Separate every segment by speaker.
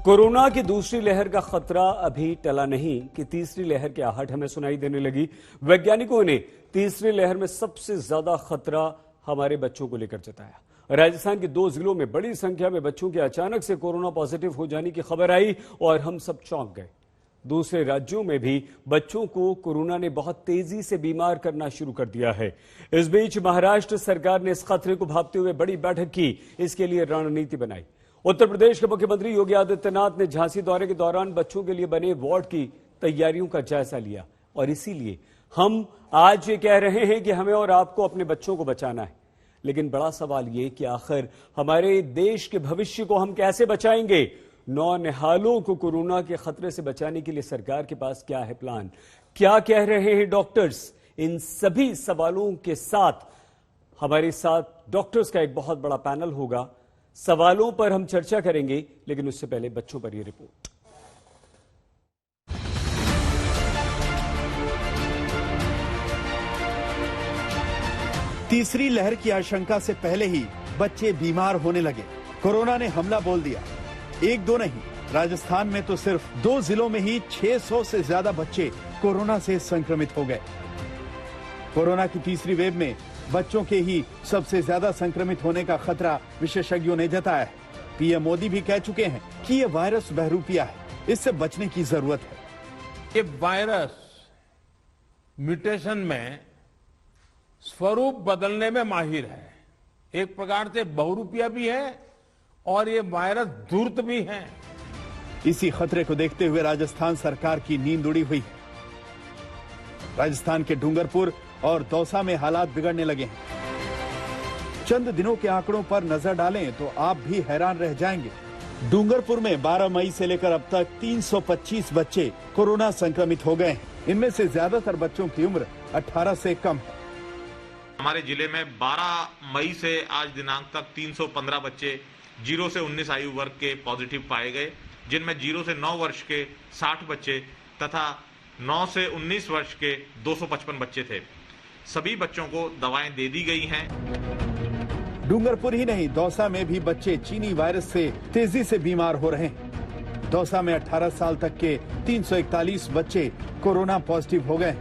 Speaker 1: Corona की दूसरी लहर का खतरा अभी टला नहीं कि तीसरी लहर की आहट हमें सुनाई देने लगी। वैज्ञानिकों ने तीसरी लहर में सबसे ज्यादा खतरा हमारे बच्चों को लेकर जताया। राजस्थान के 2 जिलों में बड़ी संख्या में बच्चों के अचानक से कोरोना पॉजिटिव हो जाने की खबर आई और हम सब चौंक गए। दूसरे राज्यों में भी बच्चों को कोरोना ने बहुत तेजी से बीमार करना शुरू कर दिया है। इस बीच महाराष्ट्र सरकार ने इस खतरे को भांपते हुए बड़ी बैठक की, इसके लिए रणनीति बनाई। उत्तर प्रदेश के मुख्यमंत्री योगी आदित्यनाथ ने झांसी दौरे के दौरान बच्चों के लिए बने वार्ड की तैयारियों का जायजा लिया और इसीलिए हम आज ये कह रहे हैं कि हमें और आपको अपने बच्चों को बचाना है। लेकिन बड़ा सवाल ये कि आखिर हमारे देश के भविष्य को हम कैसे बचाएंगे? नौनिहालों को कोरोना के खतरे से बचाने के लिए सरकार के पास क्या है प्लान? क्या कह रहे हैं डॉक्टर्स? इन सभी सवालों के साथ हमारे साथ डॉक्टर्स का एक बहुत बड़ा पैनल होगा। सवालों पर हम चर्चा करेंगे, लेकिन उससे पहले बच्चों पर यह रिपोर्ट।
Speaker 2: तीसरी लहर की आशंका से पहले ही बच्चे बीमार होने लगे। कोरोना ने हमला बोल दिया। 1-2 नहीं, राजस्थान में तो सिर्फ 2 जिलों में ही 600 से ज्यादा बच्चे कोरोना से संक्रमित हो गए। कोरोना की तीसरी वेव में बच्चों के ही सबसे ज्यादा संक्रमित होने का खतरा विशेषज्ञों ने जताया है। पीएम मोदी भी कह चुके हैं कि ये वायरस बहरूपिया है, इससे बचने की जरूरत है।
Speaker 3: ये वायरस म्यूटेशन में स्वरूप बदलने में माहिर है। एक प्रकार से बहुरूपिया भी है और ये वायरस धूर्त भी है।
Speaker 2: इसी खतरे को देखते हुए राजस्थान सरकार की नींद उड़ी हुई है। राजस्थान के डूंगरपुर और दौसा में हालात बिगड़ने लगे हैं। चंद दिनों के आंकड़ों पर नजर डालें तो आप भी हैरान रह जाएंगे। डूंगरपुर में 12 मई से लेकर अब तक 325 बच्चे कोरोना संक्रमित हो गए हैं। इनमें से ज्यादातर बच्चों की उम्र 18 से कम है।
Speaker 4: हमारे जिले में 12 मई से आज दिनांक तक 315 बच्चे 0 से 19 आयु वर्ग के पॉजिटिव पाए गए, जिनमें 0 से 9 वर्ष के 60 बच्चे तथा 9 से 19 वर्ष के 255 बच्चे थे। सभी बच्चों को दवाएं दे दी गई हैं।
Speaker 2: डूंगरपुर ही नहीं, दौसा में भी बच्चे चीनी वायरस से तेजी से बीमार हो रहे हैं। दौसा में 18 साल तक के 341 बच्चे कोरोना पॉजिटिव हो गए।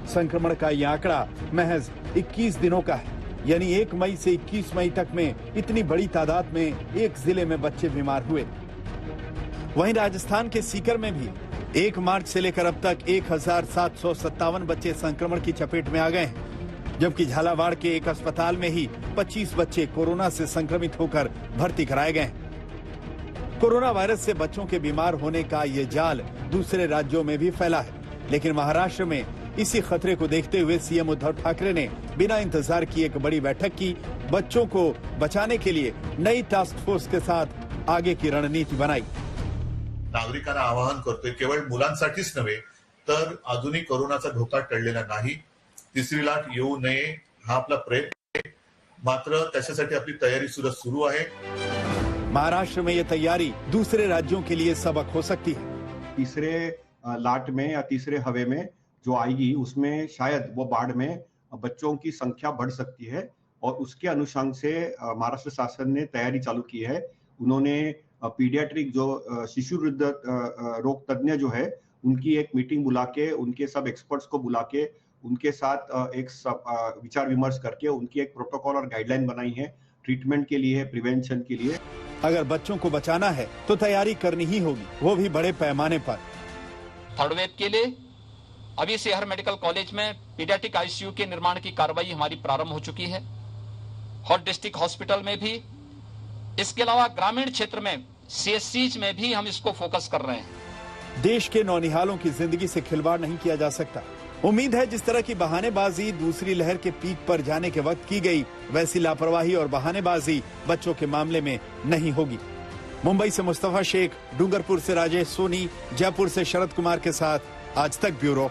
Speaker 2: संक्रमण का यह आंकड़ा महज 21 दिनों का है, यानी 1 मई से 21 मई तक में इतनी बड़ी तादाद में एक जिले में बच्चे बीमार हुए। वहीं राजस्थान के सीकर में भी 1 मार्च से लेकर अब तक 1757 बच्चे संक्रमण की चपेट में आ गए हैं, जबकि झालावाड़ के एक अस्पताल में ही 25 बच्चे कोरोना से संक्रमित होकर भर्ती कराए गए हैं। कोरोना वायरस से बच्चों के बीमार होने का ये जाल दूसरे राज्यों में भी फैला है, लेकिन महाराष्ट्र में इसी खतरे को देखते हुए सीएम उद्धव ठाकरे ने बिना इंतजार किए एक बड़ी बैठक की। बच्चों को बचाने के लिए नई टास्क फोर्स के साथ आगे की रणनीति बनाई।
Speaker 5: नागरिकांना आवाहन करतोय, केवळ मुलांसाठीच नव्हे तर अजूनही कोरोनाचा धोका टळलेला नाही, तिसरी लाट येऊ नये हा आपला प्रयत्न आहे। मात्र त्याच्यासाठी आपली तयारी सुरू आहे।
Speaker 2: महाराष्ट्र में ये तैयारी दूसरे राज्यों के लिए सबक हो सकती है।
Speaker 6: तीसरे लाट में या तीसरे हवे में जो आएगी उसमें शायद वो बाढ़ में बच्चों की संख्या बढ़ सकती है और उसके अनुषंग से महाराष्ट्र शासन ने तैयारी चालू की है। उन्होंने पीडियाट्रिक जो शिशु वृद्ध रोग तज्ञ जो है उनकी एक मीटिंग बुला के, उनके सब एक्सपर्ट्स को बुला के उनके साथ एक विचार विमर्श करके उनकी एक प्रोटोकॉल और गाइडलाइन बनाई है ट्रीटमेंट के लिए, प्रिवेंशन के लिए।
Speaker 2: अगर बच्चों को बचाना है तो तैयारी करनी ही होगी, वो भी बड़े पैमाने पर।
Speaker 7: थर्ड वेव के लिए अभी शहर मेडिकल कॉलेज में पीडियाट्रिक आईसीयू के निर्माण की कार्रवाई हमारी प्रारंभ हो चुकी है। हर डिस्ट्रिक्ट हॉस्पिटल में भी, इसके अलावा ग्रामीण क्षेत्र में सीएससीज में भी हम इसको फोकस कर रहे हैं।
Speaker 2: देश के नौनिहालों की जिंदगी से खिलवाड़ नहीं किया जा सकता। उम्मीद है जिस तरह की बहानेबाजी दूसरी लहर के पीक पर जाने के वक्त की गई, वैसी लापरवाही और बहानेबाजी बच्चों के मामले में नहीं होगी। मुंबई से मुस्तफा शेख, डूंगरपुर से राजेश सोनी, जयपुर से शरद कुमार के साथ आज तक ब्यूरो।